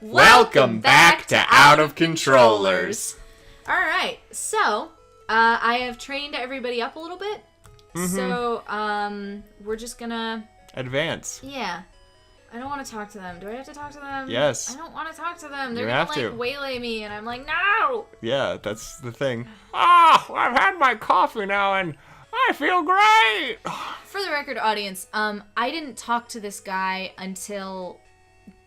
Welcome back to Out of Controllers. Alright, so, I have trained everybody up a little bit. So, we're just gonna... Advance. Yeah. I don't want to talk to them. Do I have to talk to them? Yes. I don't want to talk to them. They're You gonna, waylay me, and I'm like, no! Yeah, that's the thing. I've had my coffee now, and I feel great! For the record, audience, I didn't talk to this guy until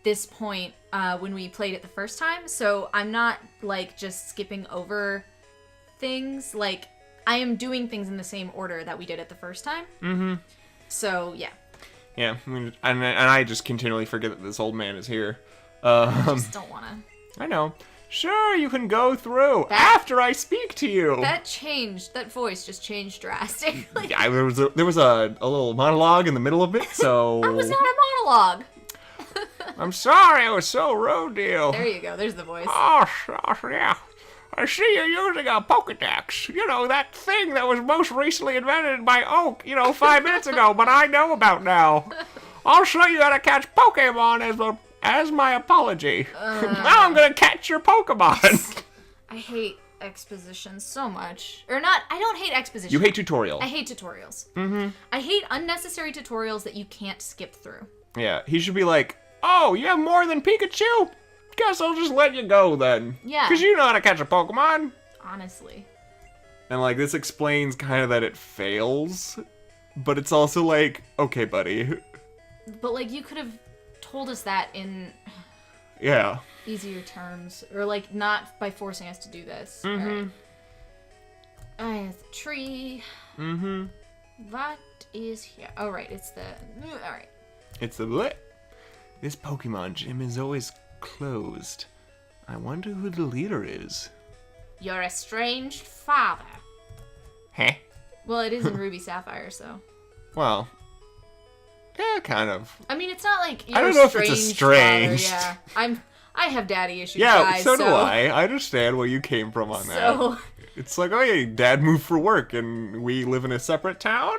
this point when we played it the first time, so I'm not, just skipping over things. I am doing things in the same order that we did it the first time. Mm-hmm. So, yeah. Yeah, and I just continually forget that this old man is here. I just don't want to. I know. Sure, you can go through after I speak to you. That voice just changed drastically. Yeah, there was a little monologue in the middle of it, so... That was not a monologue. I'm sorry I was so rude to you. There you go, there's the voice. Oh, yeah. I see you're using a Pokedex. You know, that thing that was most recently invented by OoC, 5 minutes ago, but I know about now. I'll show you how to catch Pokemon as my apology. Now I'm gonna catch your Pokemon. I hate exposition so much. Or not, I don't hate exposition. You hate tutorials. I hate tutorials. Mm-hmm. I hate unnecessary tutorials that you can't skip through. Yeah, he should be like, oh, you have more than Pikachu? Guess I'll just let you go then. Yeah. Because you know how to catch a Pokemon. Honestly. And, this explains kind of that it fails. But it's also okay, buddy. But, you could have told us that in... Yeah. Easier terms. Or, not by forcing us to do this. Mm-hmm. Right. I have the tree. Mm-hmm. What is here? Oh, right. It's the... Alright. It's the... Bleh. This Pokemon gym is always closed. I wonder who the leader is. Your estranged father. Huh? Well, it is in Ruby Sapphire, so... Well... Yeah, kind of. I mean, it's not like your I don't know if it's estranged. Father, yeah. I have daddy issues, yeah, guys, so do I. I understand where you came from on that. It's like, oh yeah, dad moved for work and we live in a separate town?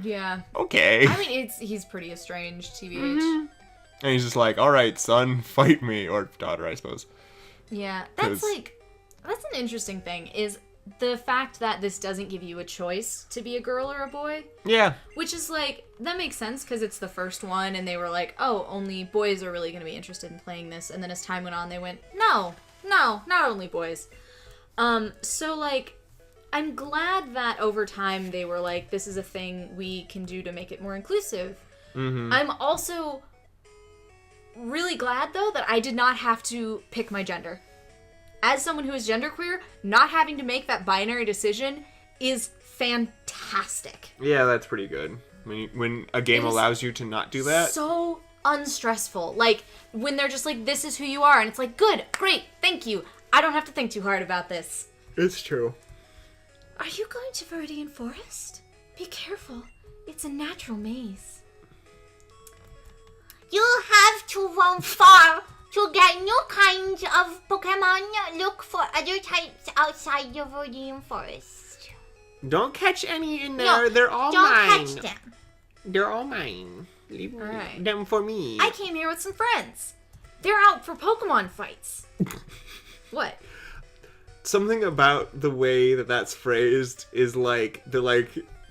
Yeah. Okay. I mean, he's pretty estranged, TBH. Mm-hmm. And he's just like, alright, son, fight me. Or daughter, I suppose. Yeah, that's an interesting thing, is the fact that this doesn't give you a choice to be a girl or a boy. Yeah. Which is that makes sense because it's the first one and they were like, oh, only boys are really going to be interested in playing this. And then as time went on, they went, no, not only boys. So I'm glad that over time they were like, this is a thing we can do to make it more inclusive. Mm-hmm. I'm also really glad, though, that I did not have to pick my gender. As someone who is genderqueer, not having to make that binary decision is fantastic. Yeah, that's pretty good. When a game allows you to not do that. So unstressful. When they're just like, this is who you are, and it's like, good, great, thank you. I don't have to think too hard about this. It's true. Are you going to Viridian Forest? Be careful. It's a natural maze. You have to roam far to get new kinds of Pokemon. Look for other types outside the Viridian Forest. Don't catch any in there. No, they're all mine. Don't catch them. They're all mine. Leave them for me. I came here with some friends. They're out for Pokemon fights. What? Something about the way that that's phrased is they're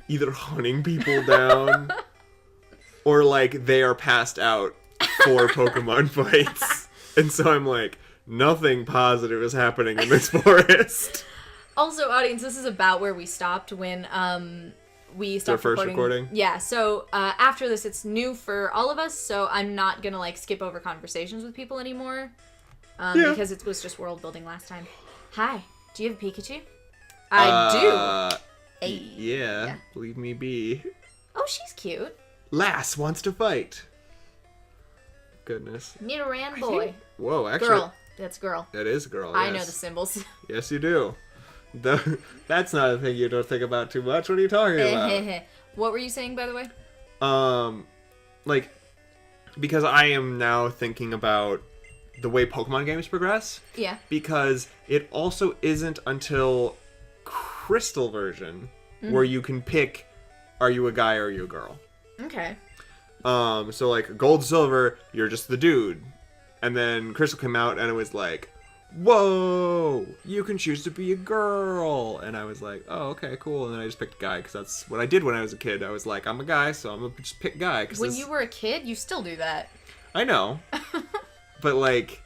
either hunting people down or they are passed out for Pokemon fights. And so I'm like, nothing positive is happening in this forest. Also, audience, this is about where we stopped when we stopped recording. Yeah, so after this, it's new for all of us, so I'm not gonna skip over conversations with people anymore. Because it was just world building last time. Hi, do you have a Pikachu? I do. Yeah, leave me be. Oh, she's cute. Lass wants to fight. Goodness. Nidoran boy. Whoa, actually. Girl. That's girl. That is girl, yes. I know the symbols. Yes, you do. That's not a thing you don't think about too much. What are you talking about? What were you saying, by the way? Because I am now thinking about the way Pokemon games progress. Yeah. Because it also isn't until Crystal version where you can pick, are you a guy or are you a girl? Okay. So Gold, Silver, you're just the dude. And then Crystal came out, and it was like, whoa, you can choose to be a girl. And I was like, oh, okay, cool. And then I just picked guy, because that's what I did when I was a kid. I was like, I'm a guy, so I'm going to just pick guy. When you were a kid, you still do that. I know. But, like,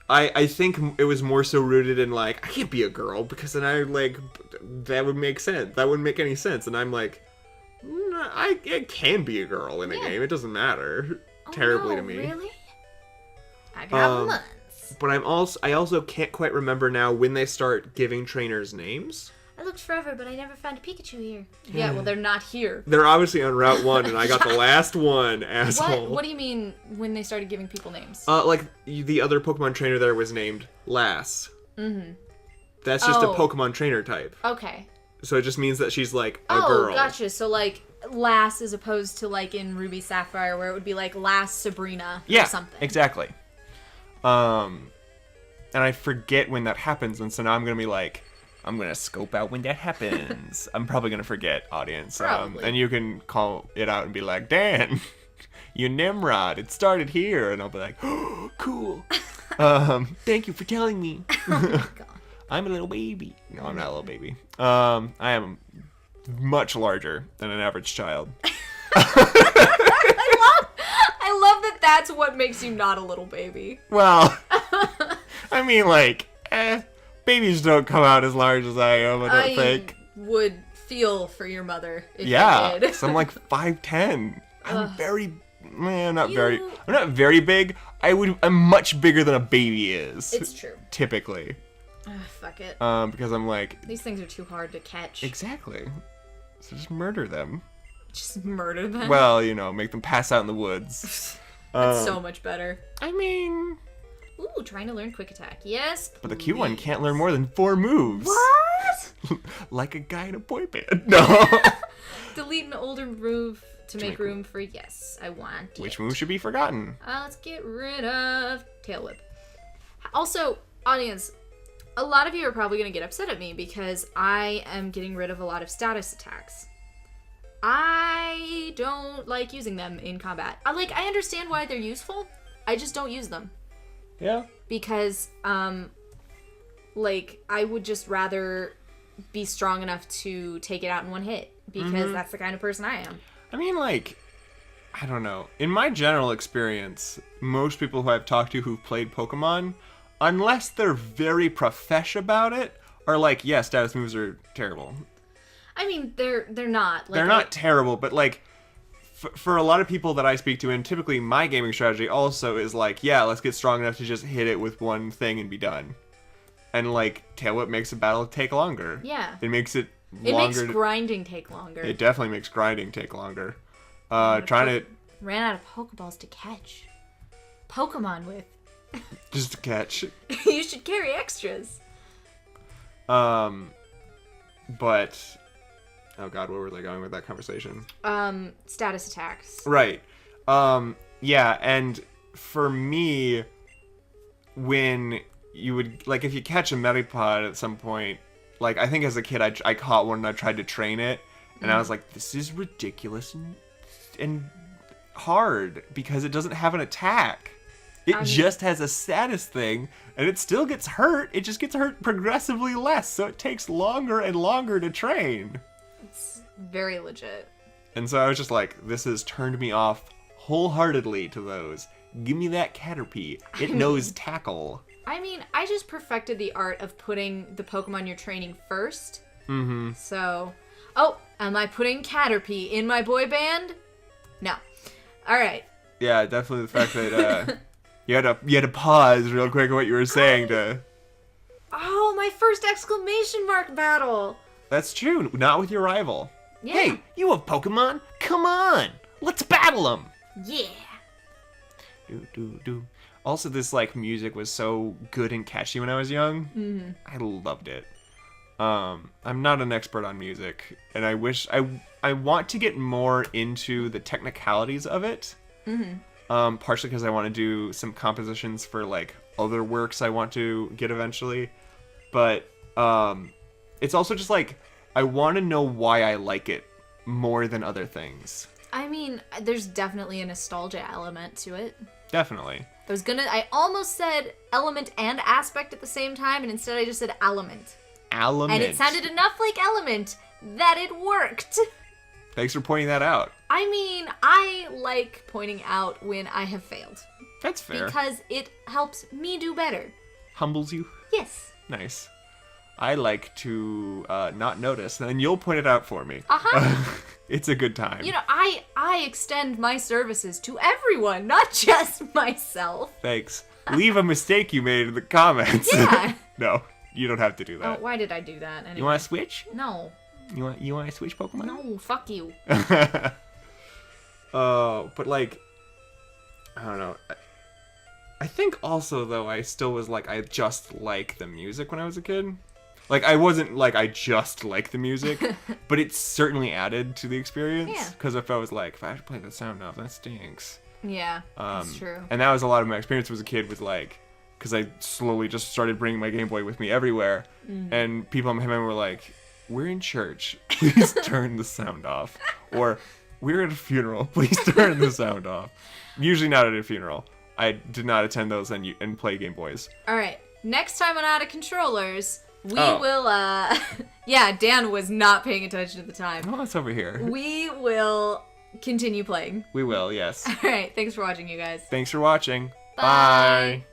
I think it was more so rooted in, like, I can't be a girl, because then that would make sense. That wouldn't make any sense. And I'm like, I can be a girl in a game. It doesn't matter terribly to me. Really? I got months. But I also can't quite remember now when they start giving trainers names. I looked forever, but I never found a Pikachu here. Yeah, well, they're not here. They're obviously on Route 1, and I got the last one, asshole. What do you mean when they started giving people names? Like, the other Pokemon trainer there was named Lass. Mm-hmm. That's just a Pokemon trainer type. Okay. So it just means that she's, like, a girl. Oh, gotcha. So, like, Lass as opposed to, like, in Ruby Sapphire, where it would be, like, Lass Sabrina or something. Yeah, exactly. And I forget when that happens, and so now I'm going to be like, I'm going to scope out when that happens. I'm probably going to forget, audience. And you can call it out and be like, Dan, you Nimrod, it started here. And I'll be like, oh, cool. Thank you for telling me. Oh my God. I'm a little baby. No, I'm not a little baby. I am much larger than an average child. I love that that's what makes you not a little baby. Well, I mean, like, babies don't come out as large as I am, I don't think. I would feel for your mother if you did. So I'm like 5'10". I'm not very big. I'm much bigger than a baby is. It's true. Typically. Fuck it. Because I'm like... These things are too hard to catch. Exactly. So just murder them. Just murder them? Well, make them pass out in the woods. That's so much better. I mean... Ooh, trying to learn Quick Attack. Yes, please. But the cute one can't learn more than 4 moves. What? Like a guy in a boy band. No. Delete an older move to make room for yes, I want it. Which move should be forgotten? Let's get rid of Tail Whip. Also, audience, a lot of you are probably going to get upset at me because I am getting rid of a lot of status attacks. I don't like using them in combat. I understand why they're useful. I just don't use them. Yeah. Because, I would just rather be strong enough to take it out in one hit. Because that's the kind of person I am. I mean, I don't know. In my general experience, most people who I've talked to who've played Pokemon, unless they're very profesh about it, are like, yeah, status moves are terrible. I mean, they're not. They're not terrible, but, for a lot of people that I speak to, and typically my gaming strategy also is let's get strong enough to just hit it with one thing and be done. And, Tail Whip makes a battle take longer. Yeah. It makes it longer. It makes grinding take longer. It definitely makes grinding take longer. Ran out of Pokeballs to catch. Pokemon with. Just to catch. You should carry extras. But... Oh god, where was I going with that conversation? Status attacks. Right. Yeah, and for me, when you would, if you catch a Metapod at some point, I think as a kid I caught one and I tried to train it, and I was like, this is ridiculous and hard, because it doesn't have an attack. It just has a status thing, and it still gets hurt, it just gets hurt progressively less, so it takes longer and longer to train. It's very legit. And so I was just like, this has turned me off wholeheartedly to those. Give me that Caterpie. It knows tackle. I mean, I just perfected the art of putting the Pokemon you're training first. Mm-hmm. So, am I putting Caterpie in my boy band? No. All right. Yeah, definitely the fact that you had to pause real quick on what you were saying to... Oh, my first exclamation mark battle. That's true. Not with your rival. Yeah. Hey, you have Pokemon? Come on. Let's battle them. Yeah. Do. Also, this music was so good and catchy when I was young. Mm-hmm. I loved it. I'm not an expert on music, and I wish I want to get more into the technicalities of it. Mm-hmm. Partially because I want to do some compositions for other works I want to get eventually, but it's also just I want to know why I like it more than other things. I mean, there's definitely a nostalgia element to it. Definitely. I almost said element and aspect at the same time, and instead I just said element. Element. And it sounded enough like element that it worked. Thanks for pointing that out. I mean, I like pointing out when I have failed. That's fair. Because it helps me do better. Humbles you? Yes. Nice. I like to not notice, and then you'll point it out for me. It's a good time. You know, I extend my services to everyone, not just myself. Thanks. Leave a mistake you made in the comments. Yeah. No, you don't have to do that. Oh, why did I do that? Anyway. You want to switch? No. You want to switch Pokemon? No, fuck you. But like, I don't know. I think also though I still was like I just like the music when I was a kid. Like I wasn't like I just like the music, but it certainly added to the experience. Yeah. Because if I was like, if I have to play that sound off, that stinks. Yeah, that's true. And that was a lot of my experience as a kid with like, because I slowly just started bringing my Game Boy with me everywhere, and people in my home were like, "We're in church, please turn the sound off," or "We're at a funeral, please turn the sound off." Usually not at a funeral. I did not attend those and play Game Boys. All right, next time on Out of Controllers, we will, yeah, Dan was not paying attention at the time. Oh, it's over here. We will continue playing. We will, yes. All right, thanks for watching, you guys. Thanks for watching. Bye. Bye.